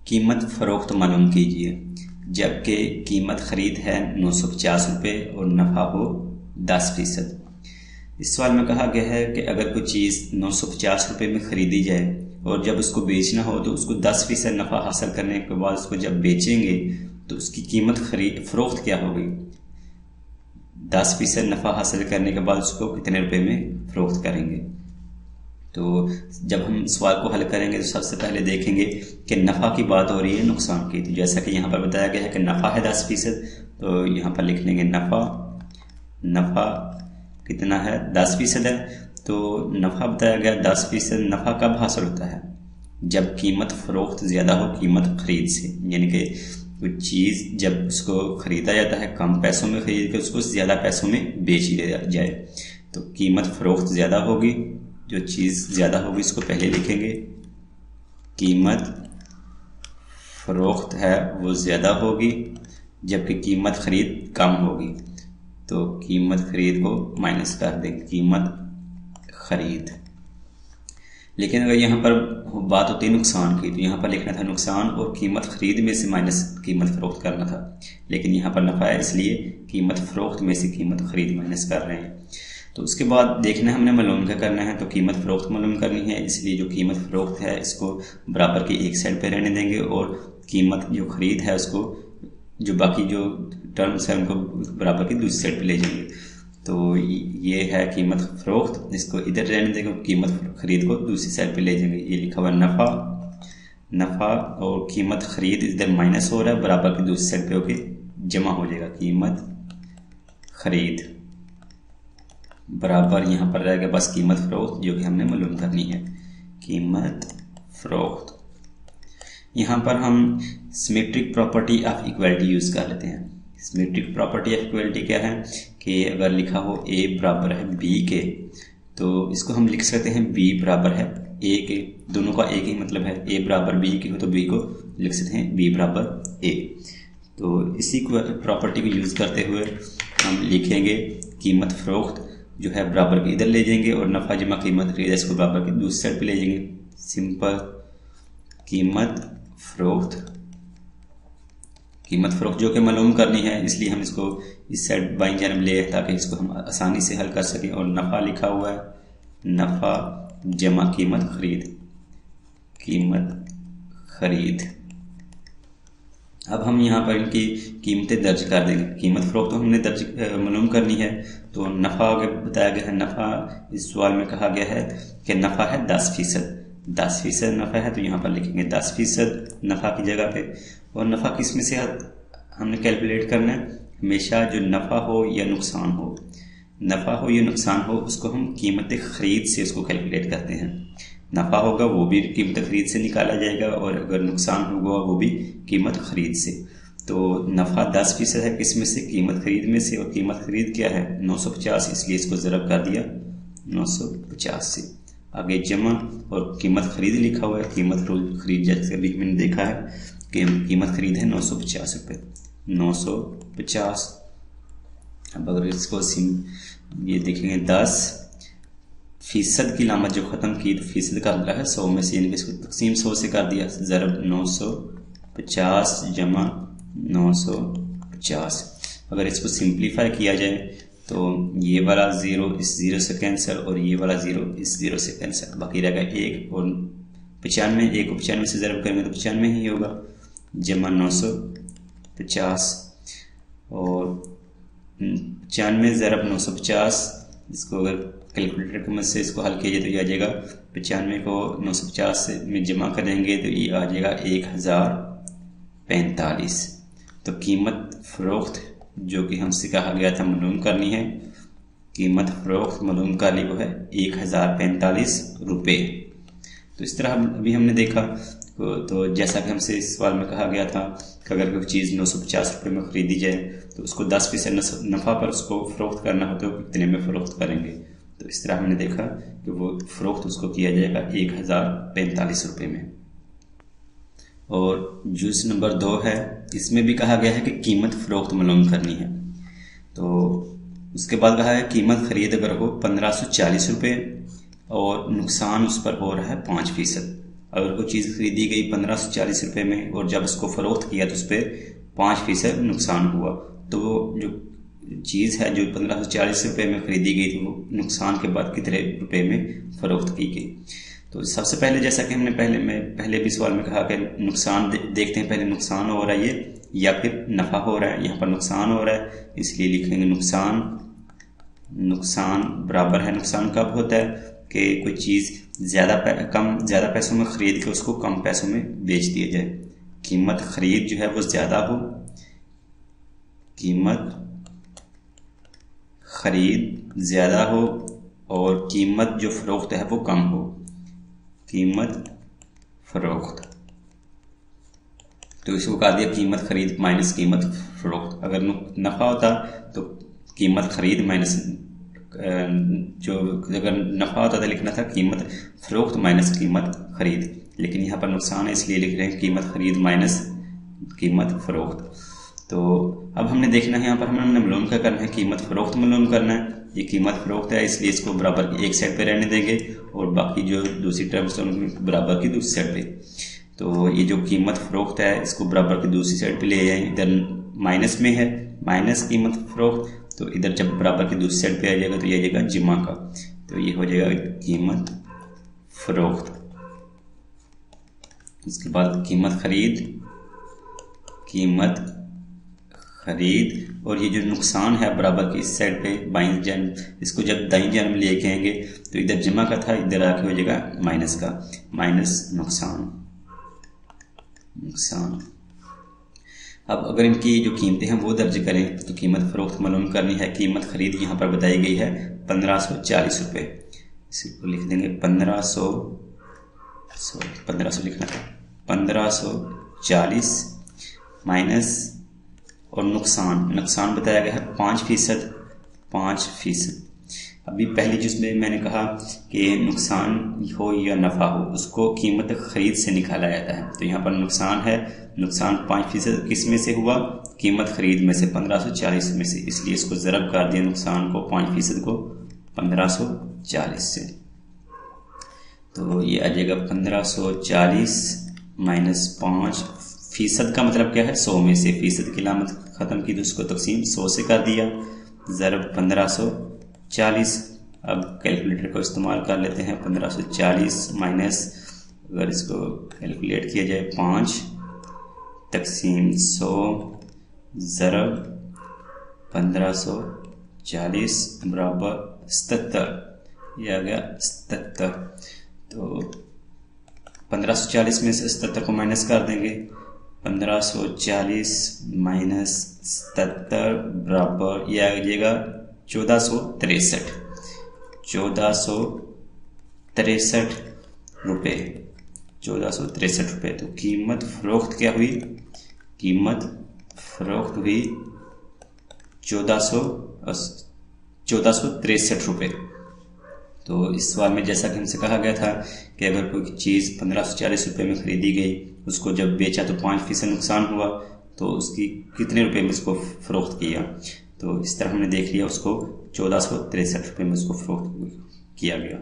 कीमत फ़रोख्त मालूम कीजिए जबकि कीमत ख़रीद है 950 रुपये और नफ़ा हो 10%। इस सवाल में कहा गया है कि अगर कोई चीज़ 950 रुपये में ख़रीदी जाए और जब उसको बेचना हो तो उसको 10% नफ़ा हासिल करने के बाद उसको जब बेचेंगे तो उसकी कीमत फ़रोख्त क्या होगी। 10% नफ़ा हासिल करने के बाद उसको कितने रुपए में फ़रोख्त करेंगे। तो जब हम सवाल को हल करेंगे तो सबसे पहले देखेंगे कि नफ़ा की बात हो रही है नुकसान की। तो जैसा कि यहाँ पर बताया गया है कि नफ़ा है 10%, तो यहाँ पर लिख लेंगे नफ़ा कितना है 10% है। तो नफ़ा बताया गया 10%। नफ़ा कब हासिल होता है? जब कीमत फ़रोख्त ज़्यादा हो कीमत ख़रीद से, यानी कि कोई चीज़ जब उसको ख़रीदा जाता है कम पैसों में ख़रीद के उसको ज़्यादा पैसों में बेच दिया जाए तो कीमत फ़रोख्त ज़्यादा होगी। जो चीज़ ज़्यादा होगी इसको पहले लिखेंगे, कीमत फ़रोख्त है वो ज़्यादा होगी जबकि कीमत ख़रीद कम होगी। तो कीमत ख़रीद को माइनस कर दें, कीमत ख़रीद। लेकिन अगर यहाँ पर बात होती है नुकसान की तो यहाँ पर लिखना था नुकसान और कीमत ख़रीद में से माइनस कीमत फ़रोख्त करना था। लेकिन यहाँ पर नफ़ा है इसलिए कीमत फ़रोख्त में से कीमत ख़रीद माइनस कर रहे हैं। तो उसके बाद देखना है हमने मालूम क्या करना है। तो कीमत फ़रोख्त मालूम करनी है, इसलिए जो कीमत फ़रोख्त है इसको बराबर की एक साइड पे रहने देंगे और कीमत जो ख़रीद है उसको जो बाकी जो टर्म्स है उनको बराबर की दूसरी साइड पे ले जाएंगे। तो ये है कीमत फ़रोख्त, इसको इधर रहने देंगे, कीमत ख़रीद को दूसरी साइड पे ले जाएंगे। ये लिखा हुआ नफ़ा और कीमत ख़रीद इधर माइनस हो रहा है, बराबर की दूसरी साइड पे होके जमा हो जाएगा। कीमत ख़रीद बराबर यहाँ पर रहेगा बस कीमत फ़रोख्त जो कि हमने मालूम करनी है, कीमत फ़रोख्त। यहाँ पर हम symmetric property of equality use कर लेते हैं। सिमेट्रिक प्रॉपर्टी ऑफ इक्वलिटी क्या है कि अगर लिखा हो a बराबर है b के तो इसको हम लिख सकते हैं b बराबर है a के। दोनों का एक ही मतलब है, a बराबर b के हो तो b को लिख सकते हैं b बराबर a। तो इसी को प्रॉपर्टी को यूज़ करते हुए हम लिखेंगे कीमत फ़रोख्त जो है बराबर के इधर ले जाएंगे और नफ़ा जमा कीमत ख़रीद इसको बराबर की दूसरी साइड पे ले जाएंगे। सिंपल कीमत फ़रोख्त जो कि मालूम करनी है इसलिए हम इसको इस साइड बाईं जानब ले ताकि इसको हम आसानी से हल कर सकें। और नफ़ा लिखा हुआ है, नफ़ा जमा कीमत ख़रीद। अब हम यहाँ पर इनकी कीमतें दर्ज कर देंगे। कीमत फ़रोख्त तो हमने दर्ज मालूम करनी है। तो नफ़ा आगे बताया गया है, नफ़ा इस सवाल में कहा गया है कि नफ़ा है 10% नफ़ा है, तो यहाँ पर लिखेंगे 10% नफ़ा की जगह पे। और नफ़ा किस में से हमने कैलकुलेट करना है, हमेशा जो नफ़ा हो या नुकसान हो उसको हम कीमत ख़रीद से उसको कैलकुलेट करते हैं। नफ़ा होगा वो भी कीमत ख़रीद से निकाला जाएगा और अगर नुकसान होगा वो भी कीमत ख़रीद से। तो नफ़ा 10% है किस में से, कीमत ख़रीद में से। और कीमत ख़रीद क्या है 950, इसलिए इसको ज़रब कर दिया 950 से। आगे जमा और कीमत ख़रीद लिखा हुआ है, कीमत ख़रीद जैसे अभी मैंने देखा है कि कीमत ख़रीद है 950 रुपये, 950। अब अगर इसको ये देखेंगे 10% की लामत जो ख़त्म की तो फीसद का मतलब है 100 में से, यानी कि इसको तकसीम 100 से कर दिया, ज़रब 950 जमा 950। अगर इसको सिंप्लीफाई किया जाए तो ये वाला 0 इस 0 से कैंसिल और ये वाला 0 इस 0 से कैंसिल, बाकी रहेगा 1 और 95। 1 को 95 से ज़रब करेंगे तो 95 ही होगा, जमा 950 और 95 ज़रब 950। इसको अगर कैलकुलेटर की मदद से इसको हल किया जाए तो ये आ जाएगा 95 को 950 में जमा करेंगे तो ये आ जाएगा 1045। तो कीमत फ़रोख्त जो कि हमसे कहा गया था मालूम करनी है, कीमत फ़रोख्त मालूम कर ली वो है 1045 रुपये। तो इस तरह अभी हमने देखा। तो जैसा कि हमसे इस सवाल में कहा गया था कि अगर कोई चीज़ 950 रुपये में ख़रीदी जाए तो उसको 10% नफ़ा पर उसको फ़रोख्त करना हो तो कितने में फ़रोख्त करेंगे। तो इस तरह हमने देखा कि वो फ़रोख्त उसको किया जाएगा 1045 रुपये में। और जूस नंबर 2 है, इसमें भी कहा गया है कि कीमत फ़रोख्त मालूम करनी है। तो उसके बाद कहा है कीमत ख़रीद अगर हो 1540 रुपये और नुकसान उस पर हो रहा है 5%। अगर कोई चीज़ खरीदी गई 1540 रुपये में और जब उसको फ़रोख्त किया तो उस पर 5% नुकसान हुआ, तो वो जो चीज़ है जो 1540 रुपये में खरीदी गई थी वो नुकसान के बाद कितने रुपए में फ़रोख्त की गई। तो सबसे पहले जैसा कि हमने पहले भी सवाल में कहा कि नुकसान देखते हैं, पहले नुकसान हो रहा है ये या फिर नफ़ा हो रहा है। यहाँ पर नुकसान हो रहा है इसलिए लिखेंगे नुकसान बराबर है। नुकसान कब होता है कि कोई चीज़ ज़्यादा पैसों में खरीद के उसको कम पैसों में बेच दिया जाए। कीमत खरीद जो है वो ज़्यादा हो, कीमत खरीद ज़्यादा हो और कीमत जो फ़रोख्त है वो कम हो, कीमत फ़रोख्त। तो इसको कहा दिया कीमत खरीद माइनस कीमत फ़रोख्त। अगर नफ़ा होता तो कीमत खरीद माइनस अगर नफ़ा होता तो लिखना था कीमत फ़रोख्त माइनस कीमत खरीद, लेकिन यहाँ पर नुकसान है इसलिए लिख रहे हैं कीमत खरीद माइनस कीमत फ़रोख्त। तो अब हमने देखना है यहाँ पर हमने मालूम क्या करना है, कीमत फ़रोख्त मालूम करना है। ये कीमत फ़रोख्त है इसलिए इसको बराबर की एक साइड पे रहने देंगे और बाकी जो दूसरी टर्म्स हैं उनको बराबर की दूसरी साइड पे। तो ये जो कीमत फ़रोख्त है इसको बराबर की दूसरी साइड पे ले आए, इधर माइनस में है माइनस कीमत फ़रोख्त, तो इधर जब बराबर की दूसरी साइड पे आ जाएगा तो ये आ जाएगा जिमा का, तो ये हो जाएगा कीमत फ़रोख्त। इसके बाद कीमत खरीद और ये जो नुकसान है बराबर की इस साइड पे बाईं जानब, इसको जब दाईं जानब में लेके आएंगे तो इधर जमा का था इधर आके हो जाएगा माइनस का, माइनस नुकसान। अब अगर इनकी जो कीमतें हैं वो दर्ज करें तो कीमत फ़रोख्त मालूम करनी है। कीमत खरीद यहाँ पर बताई गई है 1540 रुपये, इसको लिख देंगे 1500 लिखना था 1540 माइनस और नुकसान बताया गया है 5%। अभी पहली जिसमें मैंने कहा कि नुकसान हो या नफ़ा हो उसको कीमत खरीद से निकाला जाता है, तो यहाँ पर नुकसान है, नुकसान 5% किस में से हुआ, कीमत खरीद में से 1540 में से, इसलिए इसको ज़रब कर दिया नुकसान को 5% को 1540 से। तो ये आ जाएगा 1540 माइनस 5% का मतलब क्या है 100 में से, फीसद की लामत ख़त्म की तो उसको तकसीम 100 से कर दिया, ज़रब 1540। अब कैलकुलेटर को इस्तेमाल कर लेते हैं। 1540 माइनस अगर इसको कैलकुलेट किया जाए 5 तकसीम 100 ज़रब 1540 बराबर 77, ये आ गया 77। तो 1540 में से 77 को माइनस कर देंगे, 1540 माइनस 77 बराबर ये आ जाएगा 1463 रुपये। तो कीमत फ़रोख्त क्या हुई, कीमत फ़रोख्त हुई 1463 रुपये। तो इस सवाल में जैसा कि हमसे कहा गया था कि अगर कोई चीज़ 1540 रुपये में खरीदी गई उसको जब बेचा तो 5% नुकसान हुआ, तो उसकी कितने रुपए में इसको फ़रोख्त किया, तो इस तरह हमने देख लिया उसको 1463 रुपये में उसको फ़रोख्त किया गया।